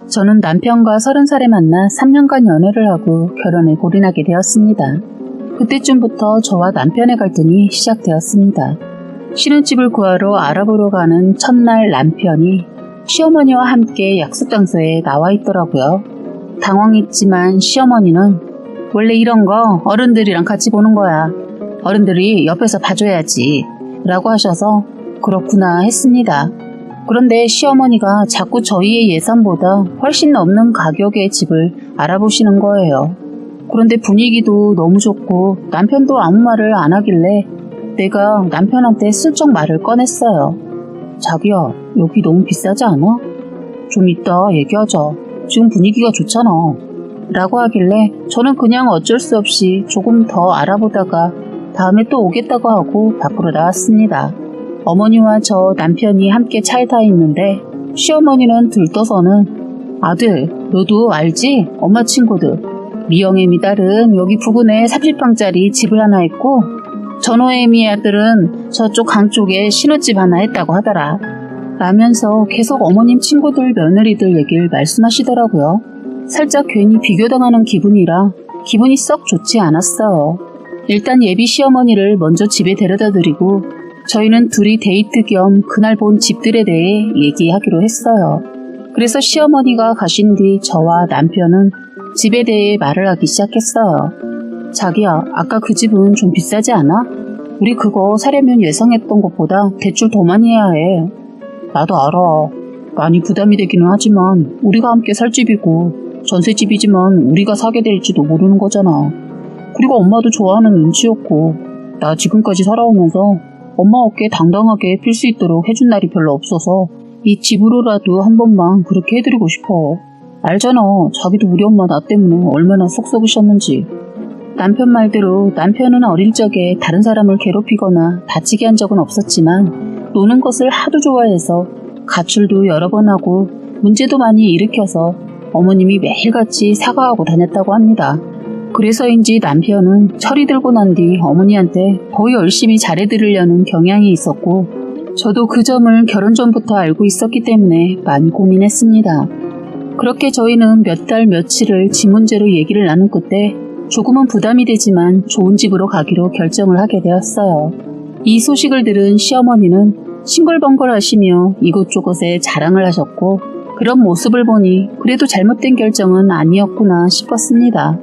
저는 남편과 30살에 만나 3년간 연애를 하고 결혼에 골인하게 되었습니다. 그때쯤부터 저와 남편의 갈등이 시작되었습니다. 신혼집을 구하러 알아보러 가는 첫날 남편이 시어머니와 함께 약속 장소에 나와 있더라고요. 당황했지만 시어머니는 원래 이런 거 어른들이랑 같이 보는 거야. 어른들이 옆에서 봐줘야지 라고 하셔서 그렇구나 했습니다. 그런데 시어머니가 자꾸 저희의 예산보다 훨씬 넘는 가격의 집을 알아보시는 거예요. 그런데 분위기도 너무 좋고 남편도 아무 말을 안 하길래 내가 남편한테 슬쩍 말을 꺼냈어요. 자기야, 여기 너무 비싸지 않아? 좀 이따 얘기하자. 지금 분위기가 좋잖아. 라고 하길래 저는 그냥 어쩔 수 없이 조금 더 알아보다가 다음에 또 오겠다고 하고 밖으로 나왔습니다. 어머니와 저 남편이 함께 차에 타 있는데 시어머니는 들떠서는 아들, 너도 알지? 엄마 친구들. 미영애미 딸은 여기 부근에 30평짜리 집을 하나 했고 전호애미 아들은 저쪽 강 쪽에 신혼집 하나 했다고 하더라. 라면서 계속 어머님 친구들 며느리들 얘기를 말씀하시더라고요. 살짝 괜히 비교당하는 기분이라 기분이 썩 좋지 않았어요. 일단 예비 시어머니를 먼저 집에 데려다 드리고 저희는 둘이 데이트 겸 그날 본 집들에 대해 얘기하기로 했어요. 그래서 시어머니가 가신 뒤 저와 남편은 집에 대해 말을 하기 시작했어요. 자기야, 아까 그 집은 좀 비싸지 않아? 우리 그거 사려면 예상했던 것보다 대출 더 많이 해야 해. 나도 알아. 많이 부담이 되기는 하지만 우리가 함께 살 집이고 전셋집이지만 우리가 사게 될지도 모르는 거잖아. 그리고 엄마도 좋아하는 눈치였고 나 지금까지 살아오면서 엄마 어깨에 당당하게 필 수 있도록 해준 날이 별로 없어서 이 집으로라도 한 번만 그렇게 해드리고 싶어. 알잖아. 자기도 우리 엄마 나 때문에 얼마나 속 썩으셨는지. 남편 말대로 남편은 어릴 적에 다른 사람을 괴롭히거나 다치게 한 적은 없었지만 노는 것을 하도 좋아해서 가출도 여러 번 하고 문제도 많이 일으켜서 어머님이 매일같이 사과하고 다녔다고 합니다. 그래서인지 남편은 철이 들고 난 뒤 어머니한테 더 열심히 잘해드리려는 경향이 있었고 저도 그 점을 결혼 전부터 알고 있었기 때문에 많이 고민했습니다. 그렇게 저희는 몇 달 며칠을 집 문제로 얘기를 나눈 끝에 조금은 부담이 되지만 좋은 집으로 가기로 결정을 하게 되었어요. 이 소식을 들은 시어머니는 싱글벙글 하시며 이곳저곳에 자랑을 하셨고 그런 모습을 보니 그래도 잘못된 결정은 아니었구나 싶었습니다.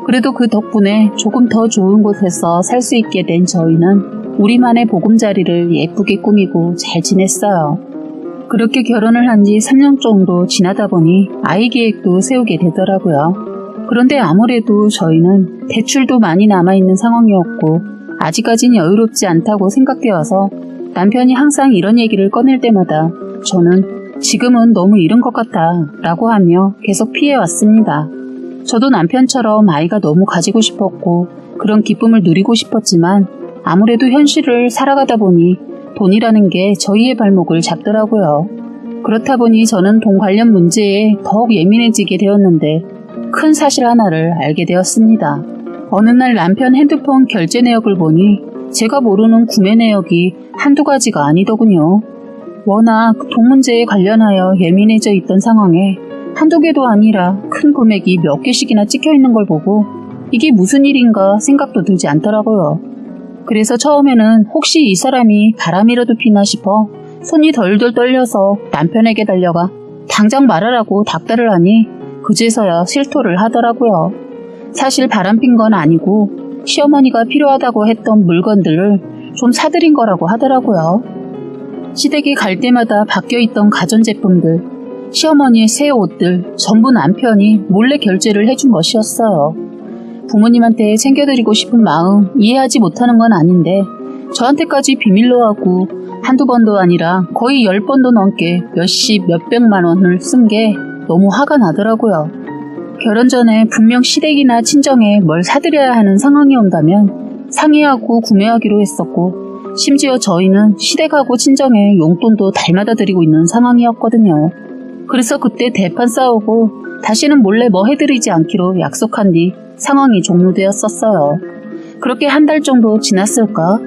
그래도 그 덕분에 조금 더 좋은 곳에서 살 수 있게 된 저희는 우리만의 보금자리를 예쁘게 꾸미고 잘 지냈어요. 그렇게 결혼을 한 지 3년 정도 지나다 보니 아이 계획도 세우게 되더라고요. 그런데 아무래도 저희는 대출도 많이 남아있는 상황이었고 아직까진 여유롭지 않다고 생각되어서 남편이 항상 이런 얘기를 꺼낼 때마다 저는 지금은 너무 이른 것 같아 라고 하며 계속 피해왔습니다. 저도 남편처럼 아이가 너무 가지고 싶었고 그런 기쁨을 누리고 싶었지만 아무래도 현실을 살아가다 보니 돈이라는 게 저희의 발목을 잡더라고요. 그렇다 보니 저는 돈 관련 문제에 더욱 예민해지게 되었는데 큰 사실 하나를 알게 되었습니다. 어느 날 남편 핸드폰 결제 내역을 보니 제가 모르는 구매 내역이 한두 가지가 아니더군요. 워낙 돈 문제에 관련하여 예민해져 있던 상황에 한두 개도 아니라 큰 금액이 몇 개씩이나 찍혀 있는 걸 보고 이게 무슨 일인가 생각도 들지 않더라고요. 그래서 처음에는 혹시 이 사람이 바람이라도 피나 싶어 손이 덜덜 떨려서 남편에게 달려가 당장 말하라고 닥달을 하니 그제서야 실토를 하더라고요. 사실 바람핀 건 아니고 시어머니가 필요하다고 했던 물건들을 좀 사드린 거라고 하더라고요. 시댁에 갈 때마다 바뀌어있던 가전제품들, 시어머니의 새 옷들 전부 남편이 몰래 결제를 해준 것이었어요. 부모님한테 챙겨드리고 싶은 마음 이해하지 못하는 건 아닌데 저한테까지 비밀로 하고 한두 번도 아니라 거의 10번도 넘게 몇십 몇백만 원을 쓴 게 너무 화가 나더라고요. 결혼 전에 분명 시댁이나 친정에 뭘 사드려야 하는 상황이 온다면 상의하고 구매하기로 했었고 심지어 저희는 시댁하고 친정에 용돈도 달마다 드리고 있는 상황이었거든요. 그래서 그때 대판 싸우고 다시는 몰래 뭐 해드리지 않기로 약속한 뒤 상황이 종료되었었어요. 그렇게 한 달 정도 지났을까?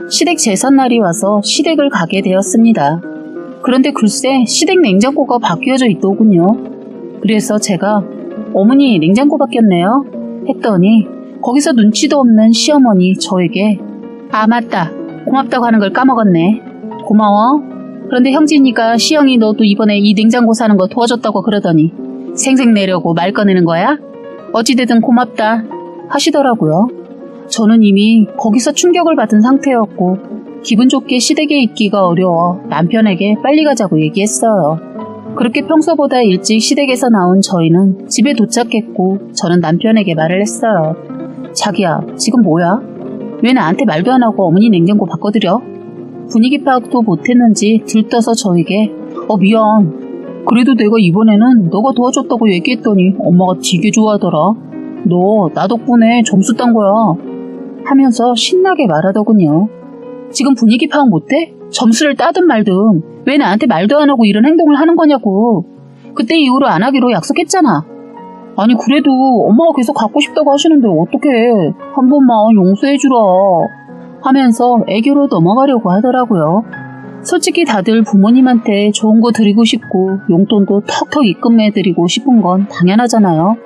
시댁 제삿날이 와서 시댁을 가게 되었습니다. 그런데 글쎄 시댁 냉장고가 바뀌어져 있더군요. 그래서 제가 어머니 냉장고 바뀌었네요 했더니 거기서 눈치도 없는 시어머니 저에게 아 맞다 고맙다고 하는 걸 까먹었네. 고마워. 그런데 형진이가 시영이 너도 이번에 이 냉장고 사는 거 도와줬다고 그러더니 생색 내려고 말 꺼내는 거야? 어찌되든 고맙다 하시더라고요. 저는 이미 거기서 충격을 받은 상태였고 기분 좋게 시댁에 있기가 어려워 남편에게 빨리 가자고 얘기했어요. 그렇게 평소보다 일찍 시댁에서 나온 저희는 집에 도착했고 저는 남편에게 말을 했어요. 자기야, 지금 뭐야? 왜 나한테 말도 안 하고 어머니 냉장고 바꿔드려? 분위기 파악도 못했는지 들떠서 저에게 미안. 그래도 내가 이번에는 너가 도와줬다고 얘기했더니 엄마가 되게 좋아하더라. 너 나 덕분에 점수 딴 거야. 하면서 신나게 말하더군요. 지금 분위기 파악 못해? 점수를 따든 말든 왜 나한테 말도 안 하고 이런 행동을 하는 거냐고. 그때 이후로 안 하기로 약속했잖아. 아니 그래도 엄마가 계속 갖고 싶다고 하시는데 어떡해. 한 번만 용서해주라 하면서 애교로 넘어가려고 하더라고요. 솔직히 다들 부모님한테 좋은 거 드리고 싶고 용돈도 턱턱 입금해드리고 싶은 건 당연하잖아요.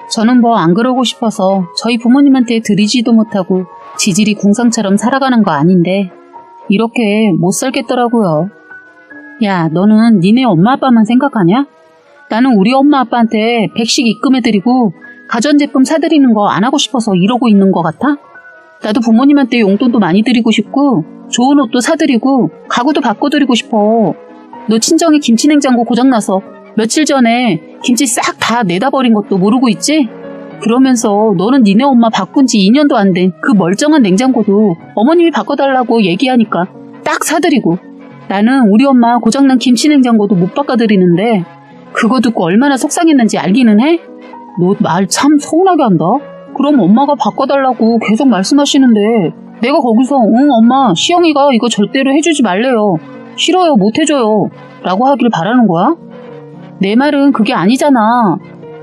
저는 뭐 안 그러고 싶어서 저희 부모님한테 드리지도 못하고 지질이 궁상처럼 살아가는 거 아닌데 이렇게 못 살겠더라고요. 야, 너는 니네 엄마 아빠만 생각하냐? 나는 우리 엄마 아빠한테 100씩 입금해드리고 가전제품 사드리는 거 안 하고 싶어서 이러고 있는 거 같아? 나도 부모님한테 용돈도 많이 드리고 싶고 좋은 옷도 사드리고 가구도 바꿔드리고 싶어. 너 친정에 김치냉장고 고장나서 며칠 전에 김치 싹 다 내다 버린 것도 모르고 있지? 그러면서 너는 니네 엄마 바꾼 지 2년도 안 된 그 멀쩡한 냉장고도 어머님이 바꿔달라고 얘기하니까 딱 사드리고 나는 우리 엄마 고장난 김치냉장고도 못 바꿔드리는데 그거 듣고 얼마나 속상했는지 알기는 해? 너 말 참 서운하게 한다. 그럼 엄마가 바꿔달라고 계속 말씀하시는데 내가 거기서 응 엄마 시영이가 이거 절대로 해주지 말래요. 싫어요 못 해줘요 라고 하길 바라는 거야? 내 말은 그게 아니잖아.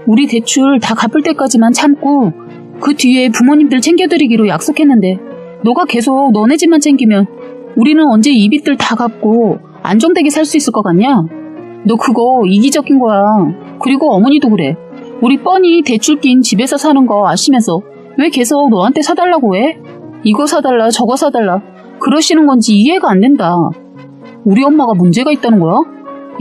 우리 대출 다 갚을 때까지만 참고 그 뒤에 부모님들 챙겨드리기로 약속했는데 너가 계속 너네 집만 챙기면 우리는 언제 이 빚들 다 갚고 안정되게 살 수 있을 것 같냐? 너 그거 이기적인 거야. 그리고 어머니도 그래. 우리 뻔히 대출 낀 집에서 사는 거 아시면서 왜 계속 너한테 사달라고 해? 이거 사달라 저거 사달라 그러시는 건지 이해가 안 된다. 우리 엄마가 문제가 있다는 거야?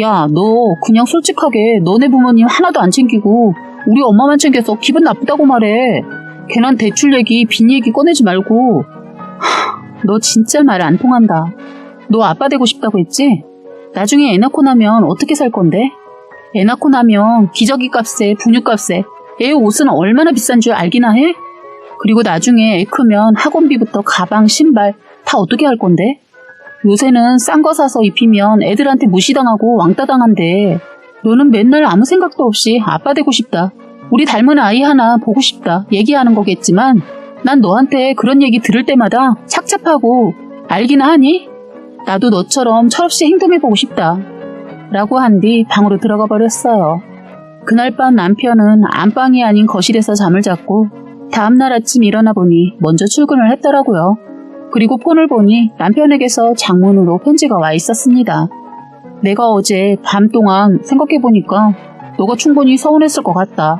야, 너 그냥 솔직하게 너네 부모님 하나도 안 챙기고 우리 엄마만 챙겨서 기분 나쁘다고 말해. 괜한 대출 얘기 빚 얘기 꺼내지 말고. 너 진짜 말 안 통한다. 너 아빠 되고 싶다고 했지? 나중에 애 낳고 나면 어떻게 살 건데? 애 낳고 나면 기저귀 값에 분유 값에 애 옷은 얼마나 비싼 줄 알기나 해? 그리고 나중에 애 크면 학원비부터 가방 신발 다 어떻게 할 건데? 요새는 싼 거 사서 입히면 애들한테 무시당하고 왕따 당한대. 너는 맨날 아무 생각도 없이 아빠 되고 싶다. 우리 닮은 아이 하나 보고 싶다. 얘기하는 거겠지만 난 너한테 그런 얘기 들을 때마다 착잡하고 알기나 하니? 나도 너처럼 철없이 행동해보고 싶다. 라고 한 뒤 방으로 들어가 버렸어요. 그날 밤 남편은 안방이 아닌 거실에서 잠을 잤고 다음날 아침 일어나 보니 먼저 출근을 했더라고요. 그리고 폰을 보니 남편에게서 장문으로 편지가 와 있었습니다. 내가 어제 밤 동안 생각해보니까 너가 충분히 서운했을 것 같다.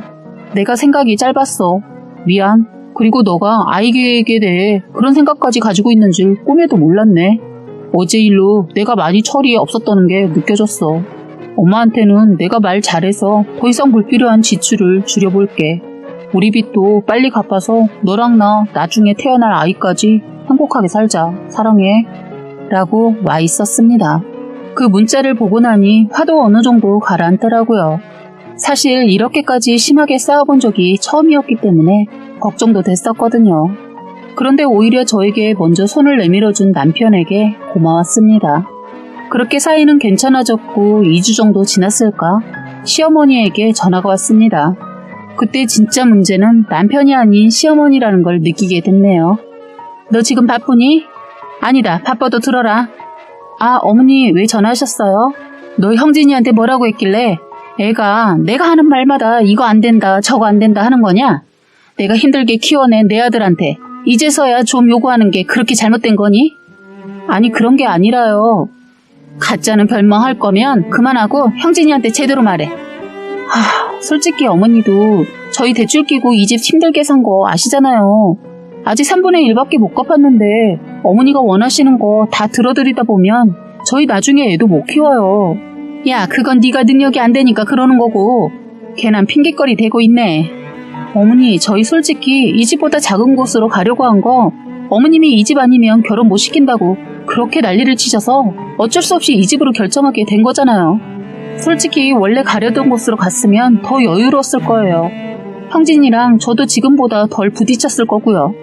내가 생각이 짧았어. 미안. 그리고 너가 아이 계획에 대해 그런 생각까지 가지고 있는 줄 꿈에도 몰랐네. 어제 일로 내가 많이 철이 없었다는 게 느껴졌어. 엄마한테는 내가 말 잘해서 더 이상 불필요한 지출을 줄여볼게. 우리 빚도 빨리 갚아서 너랑 나 나중에 태어날 아이까지 행복하게 살자. 사랑해. 라고 와 있었습니다. 그 문자를 보고 나니 화도 어느 정도 가라앉더라고요. 사실 이렇게까지 심하게 싸워본 적이 처음이었기 때문에 걱정도 됐었거든요. 그런데 오히려 저에게 먼저 손을 내밀어준 남편에게 고마웠습니다. 그렇게 사이는 괜찮아졌고 2주 정도 지났을까 시어머니에게 전화가 왔습니다. 그때 진짜 문제는 남편이 아닌 시어머니라는 걸 느끼게 됐네요. 너 지금 바쁘니? 아니다. 바빠도 들어라. 아, 어머니 왜 전화하셨어요? 너 형진이한테 뭐라고 했길래 애가 내가 하는 말마다 이거 안 된다 저거 안 된다 하는 거냐? 내가 힘들게 키워낸 내 아들한테 이제서야 좀 요구하는 게 그렇게 잘못된 거니? 아니 그런 게 아니라요. 가짜는 별명할 거면 그만하고 형진이한테 제대로 말해. 솔직히 어머니도 저희 대출 끼고 이 집 힘들게 산 거 아시잖아요. 아직 3분의 1밖에 못 갚았는데 어머니가 원하시는 거 다 들어드리다 보면 저희 나중에 애도 못 키워요. 야, 그건 네가 능력이 안 되니까 그러는 거고 괜한 핑계거리 대고 있네. 어머니, 저희 솔직히 이 집보다 작은 곳으로 가려고 한 거 어머님이 이 집 아니면 결혼 못 시킨다고 그렇게 난리를 치셔서 어쩔 수 없이 이 집으로 결정하게 된 거잖아요. 솔직히 원래 가려던 곳으로 갔으면 더 여유로웠을 거예요. 형진이랑 저도 지금보다 덜 부딪혔을 거고요.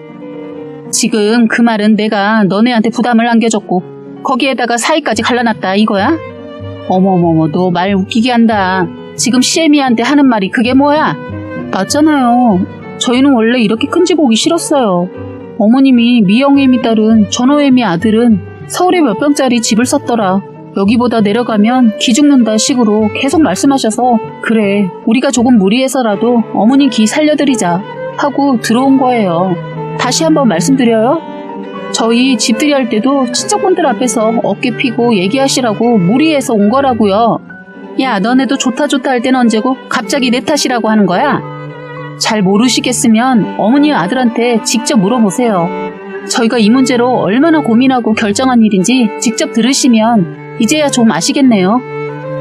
지금 그 말은 내가 너네한테 부담을 안겨줬고 거기에다가 사이까지 갈라놨다 이거야? 어머머머, 너 말 웃기게 한다. 지금 시애미한테 하는 말이 그게 뭐야? 맞잖아요. 저희는 원래 이렇게 큰 집 오기 싫었어요. 어머님이 미영애미 딸은 전호애미 아들은 서울에 몇 평짜리 집을 샀더라. 여기보다 내려가면 기 죽는다 식으로 계속 말씀하셔서 그래, 우리가 조금 무리해서라도 어머님 기 살려드리자 하고 들어온 거예요. 다시 한번 말씀드려요. 저희 집들이 할 때도 친척분들 앞에서 어깨 피고 얘기하시라고 무리해서 온 거라고요. 야, 너네도 좋다 할 때는 언제고 갑자기 내 탓이라고 하는 거야? 잘 모르시겠으면 어머니 아들한테 직접 물어보세요. 저희가 이 문제로 얼마나 고민하고 결정한 일인지 직접 들으시면 이제야 좀 아시겠네요.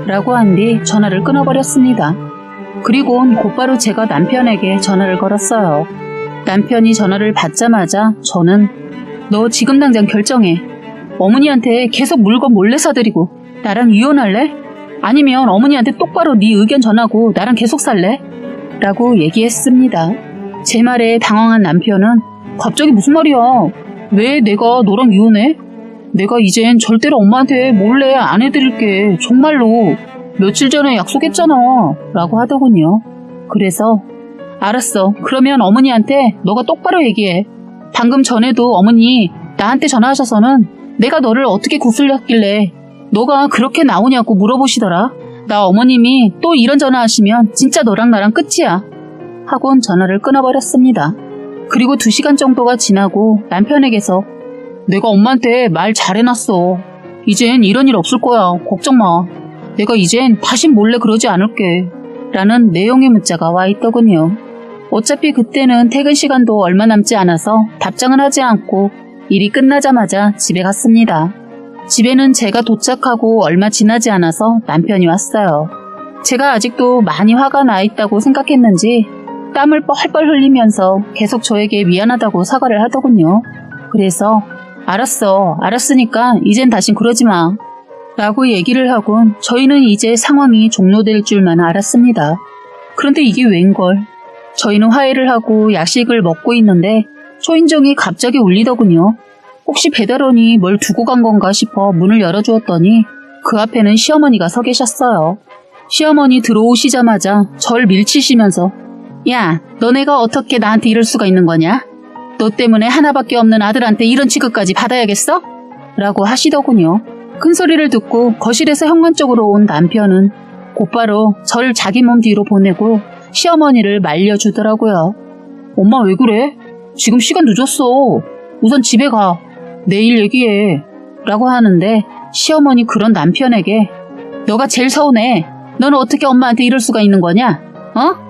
라고 한 뒤 전화를 끊어버렸습니다. 그리곤 곧바로 제가 남편에게 전화를 걸었어요. 남편이 전화를 받자마자 저는 너 지금 당장 결정해. 어머니한테 계속 물건 몰래 사드리고 나랑 이혼할래? 아니면 어머니한테 똑바로 네 의견 전하고 나랑 계속 살래? 라고 얘기했습니다. 제 말에 당황한 남편은 갑자기 무슨 말이야? 왜 내가 너랑 이혼해? 내가 이젠 절대로 엄마한테 몰래 안 해드릴게. 정말로 며칠 전에 약속했잖아. 라고 하더군요. 그래서 알았어. 그러면 어머니한테 너가 똑바로 얘기해. 방금 전에도 어머니 나한테 전화하셔서는 내가 너를 어떻게 구슬렸길래 너가 그렇게 나오냐고 물어보시더라. 나 어머님이 또 이런 전화하시면 진짜 너랑 나랑 끝이야. 하곤 전화를 끊어버렸습니다. 그리고 2시간 정도가 지나고 남편에게서 내가 엄마한테 말 잘해놨어. 이젠 이런 일 없을 거야. 걱정 마. 내가 이젠 다신 몰래 그러지 않을게. 라는 내용의 문자가 와 있더군요. 어차피 그때는 퇴근 시간도 얼마 남지 않아서 답장을 하지 않고 일이 끝나자마자 집에 갔습니다. 집에는 제가 도착하고 얼마 지나지 않아서 남편이 왔어요. 제가 아직도 많이 화가 나 있다고 생각했는지 땀을 뻘뻘 흘리면서 계속 저에게 미안하다고 사과를 하더군요. 그래서 알았으니까 이젠 다신 그러지 마. 라고 얘기를 하곤 저희는 이제 상황이 종료될 줄만 알았습니다. 그런데 이게 웬걸. 저희는 화해를 하고 야식을 먹고 있는데 초인종이 갑자기 울리더군요. 혹시 배달원이 뭘 두고 간 건가 싶어 문을 열어주었더니 그 앞에는 시어머니가 서 계셨어요. 시어머니 들어오시자마자 절 밀치시면서 야, 너네가 어떻게 나한테 이럴 수가 있는 거냐? 너 때문에 하나밖에 없는 아들한테 이런 취급까지 받아야겠어? 라고 하시더군요. 큰 소리를 듣고 거실에서 현관쪽으로 온 남편은 곧바로 절 자기 몸 뒤로 보내고 시어머니를 말려주더라고요. 엄마 왜 그래? 지금 시간 늦었어. 우선 집에 가. 내일 얘기해. 라고 하는데 시어머니 그런 남편에게 너가 제일 서운해. 너는 어떻게 엄마한테 이럴 수가 있는 거냐? 어?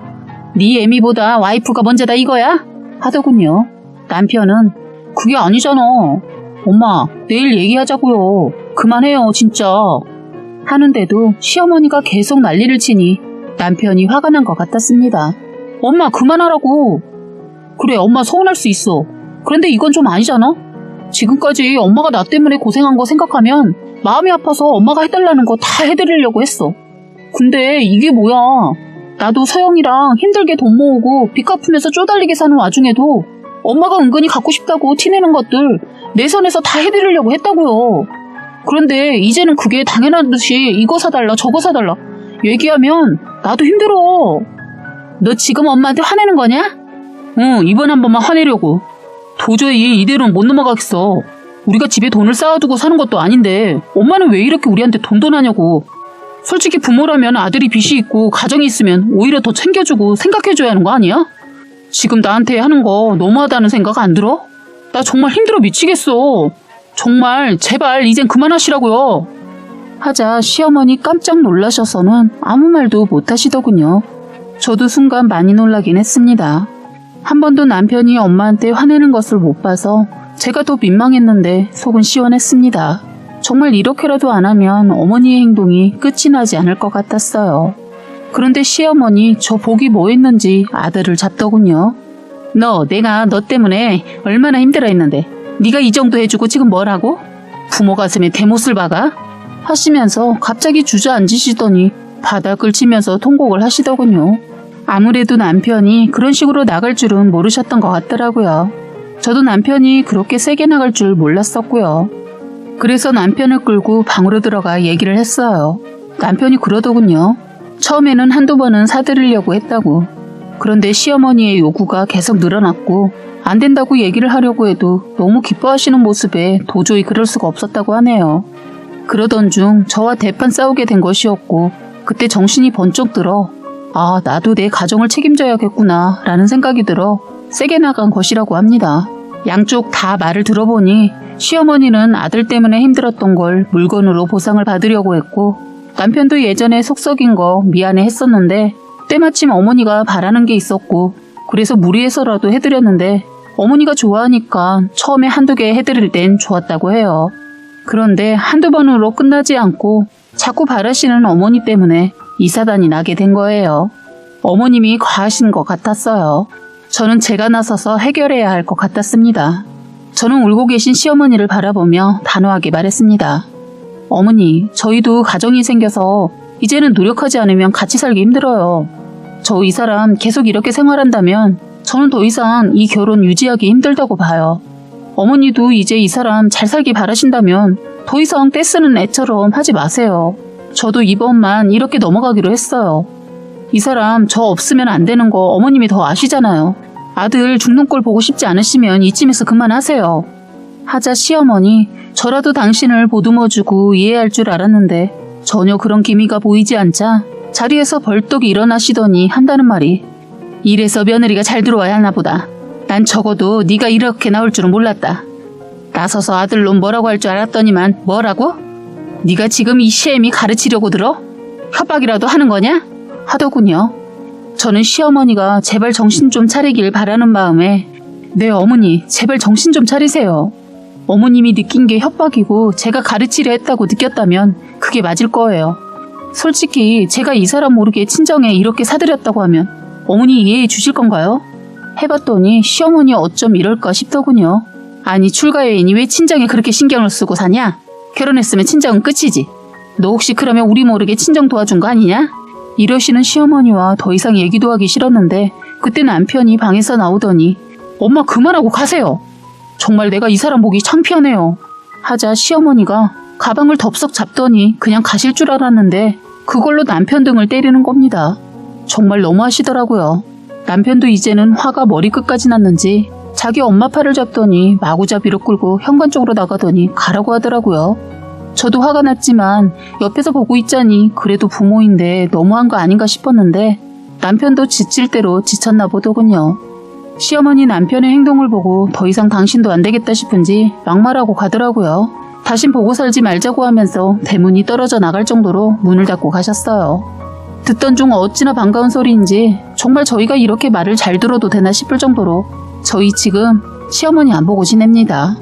네 애미보다 와이프가 먼저다 이거야? 하더군요. 남편은 그게 아니잖아. 엄마 내일 얘기하자고요. 그만해요 진짜. 하는데도 시어머니가 계속 난리를 치니 남편이 화가 난 것 같았습니다. 엄마 그만하라고. 그래 엄마 서운할 수 있어. 그런데 이건 좀 아니잖아? 지금까지 엄마가 나 때문에 고생한 거 생각하면 마음이 아파서 엄마가 해달라는 거 다 해드리려고 했어. 근데 이게 뭐야. 나도 서영이랑 힘들게 돈 모으고 빚 갚으면서 쪼달리게 사는 와중에도 엄마가 은근히 갖고 싶다고 티내는 것들 내 선에서 다 해드리려고 했다고요. 그런데 이제는 그게 당연한 듯이 이거 사달라 저거 사달라 얘기하면 나도 힘들어. 너 지금 엄마한테 화내는 거냐? 응, 이번 한 번만 화내려고. 도저히 이대로는 못 넘어가겠어. 우리가 집에 돈을 쌓아두고 사는 것도 아닌데 엄마는 왜 이렇게 우리한테 돈돈하냐고. 솔직히 부모라면 아들이 빚이 있고 가정이 있으면 오히려 더 챙겨주고 생각해줘야 하는 거 아니야? 지금 나한테 하는 거 너무하다는 생각 안 들어? 나 정말 힘들어 미치겠어. 정말 제발 이젠 그만하시라고요. 하자 시어머니 깜짝 놀라셔서는 아무 말도 못 하시더군요. 저도 순간 많이 놀라긴 했습니다. 한 번도 남편이 엄마한테 화내는 것을 못 봐서 제가 더 민망했는데 속은 시원했습니다. 정말 이렇게라도 안 하면 어머니의 행동이 끝이 나지 않을 것 같았어요. 그런데 시어머니 저 복이 뭐 했는지 아들을 잡더군요. 내가 너 때문에 얼마나 힘들어했는데 네가 이 정도 해주고 지금 뭐라고? 부모 가슴에 대못을 박아? 하시면서 갑자기 주저앉으시더니 바닥을 치면서 통곡을 하시더군요. 아무래도 남편이 그런 식으로 나갈 줄은 모르셨던 것 같더라고요. 저도 남편이 그렇게 세게 나갈 줄 몰랐었고요. 그래서 남편을 끌고 방으로 들어가 얘기를 했어요. 남편이 그러더군요. 처음에는 한두 번은 사드리려고 했다고. 그런데 시어머니의 요구가 계속 늘어났고 안 된다고 얘기를 하려고 해도 너무 기뻐하시는 모습에 도저히 그럴 수가 없었다고 하네요. 그러던 중 저와 대판 싸우게 된 것이었고 그때 정신이 번쩍 들어 나도 내 가정을 책임져야겠구나 라는 생각이 들어 세게 나간 것이라고 합니다. 양쪽 다 말을 들어보니 시어머니는 아들 때문에 힘들었던 걸 물건으로 보상을 받으려고 했고 남편도 예전에 속 썩인 거 미안해 했었는데 때마침 어머니가 바라는 게 있었고 그래서 무리해서라도 해드렸는데 어머니가 좋아하니까 처음에 한두 개 해드릴 땐 좋았다고 해요. 그런데 한두 번으로 끝나지 않고 자꾸 바라시는 어머니 때문에 이 사단이 나게 된 거예요. 어머님이 과하신 것 같았어요. 저는 제가 나서서 해결해야 할 것 같았습니다. 저는 울고 계신 시어머니를 바라보며 단호하게 말했습니다. 어머니, 저희도 가정이 생겨서 이제는 노력하지 않으면 같이 살기 힘들어요. 저 이 사람 계속 이렇게 생활한다면 저는 더 이상 이 결혼 유지하기 힘들다고 봐요. 어머니도 이제 이 사람 잘 살기 바라신다면 더 이상 떼쓰는 애처럼 하지 마세요. 저도 이번만 이렇게 넘어가기로 했어요. 이 사람 저 없으면 안 되는 거 어머님이 더 아시잖아요. 아들 죽는 꼴 보고 싶지 않으시면 이쯤에서 그만하세요. 하자 시어머니, 저라도 당신을 보듬어주고 이해할 줄 알았는데 전혀 그런 기미가 보이지 않자 자리에서 벌떡 일어나시더니 한다는 말이 이래서 며느리가 잘 들어와야 하나 보다. 난 적어도 네가 이렇게 나올 줄은 몰랐다. 나서서 아들놈 뭐라고 할 줄 알았더니만 뭐라고? 네가 지금 이 시애미 가르치려고 들어? 협박이라도 하는 거냐? 하더군요. 저는 시어머니가 제발 정신 좀 차리길 바라는 마음에 네 어머니 제발 정신 좀 차리세요. 어머님이 느낀 게 협박이고 제가 가르치려 했다고 느꼈다면 그게 맞을 거예요. 솔직히 제가 이 사람 모르게 친정에 이렇게 사드렸다고 하면 어머니 이해해 주실 건가요? 해봤더니 시어머니 어쩜 이럴까 싶더군요. 아니 출가여인이 왜 친정에 그렇게 신경을 쓰고 사냐? 결혼했으면 친정은 끝이지. 너 혹시 그러면 우리 모르게 친정 도와준 거 아니냐? 이러시는 시어머니와 더 이상 얘기도 하기 싫었는데 그때 남편이 방에서 나오더니 엄마 그만하고 가세요. 정말 내가 이 사람 보기 창피하네요. 하자 시어머니가 가방을 덥석 잡더니 그냥 가실 줄 알았는데 그걸로 남편 등을 때리는 겁니다. 정말 너무하시더라고요. 남편도 이제는 화가 머리끝까지 났는지 자기 엄마 팔을 잡더니 마구잡이로 끌고 현관 쪽으로 나가더니 가라고 하더라고요. 저도 화가 났지만 옆에서 보고 있자니 그래도 부모인데 너무한 거 아닌가 싶었는데 남편도 지칠 대로 지쳤나 보더군요. 시어머니 남편의 행동을 보고 더 이상 당신도 안 되겠다 싶은지 막말하고 가더라고요. 다신 보고 살지 말자고 하면서 대문이 떨어져 나갈 정도로 문을 닫고 가셨어요. 듣던 중 어찌나 반가운 소리인지 정말 저희가 이렇게 말을 잘 들어도 되나 싶을 정도로 저희 지금 시어머니 안 보고 지냅니다.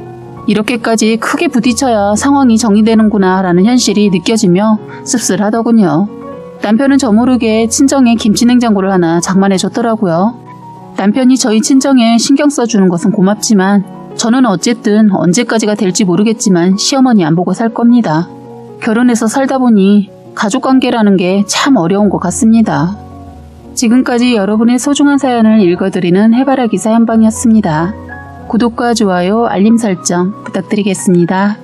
이렇게까지 크게 부딪혀야 상황이 정리되는구나 라는 현실이 느껴지며 씁쓸하더군요. 남편은 저 모르게 친정에 김치냉장고를 하나 장만해 줬더라고요. 남편이 저희 친정에 신경 써주는 것은 고맙지만 저는 어쨌든 언제까지가 될지 모르겠지만 시어머니 안 보고 살 겁니다. 결혼해서 살다 보니 가족관계라는 게 참 어려운 것 같습니다. 지금까지 여러분의 소중한 사연을 읽어드리는 해바라기 사연방이었습니다. 구독과 좋아요, 알림 설정 부탁드리겠습니다.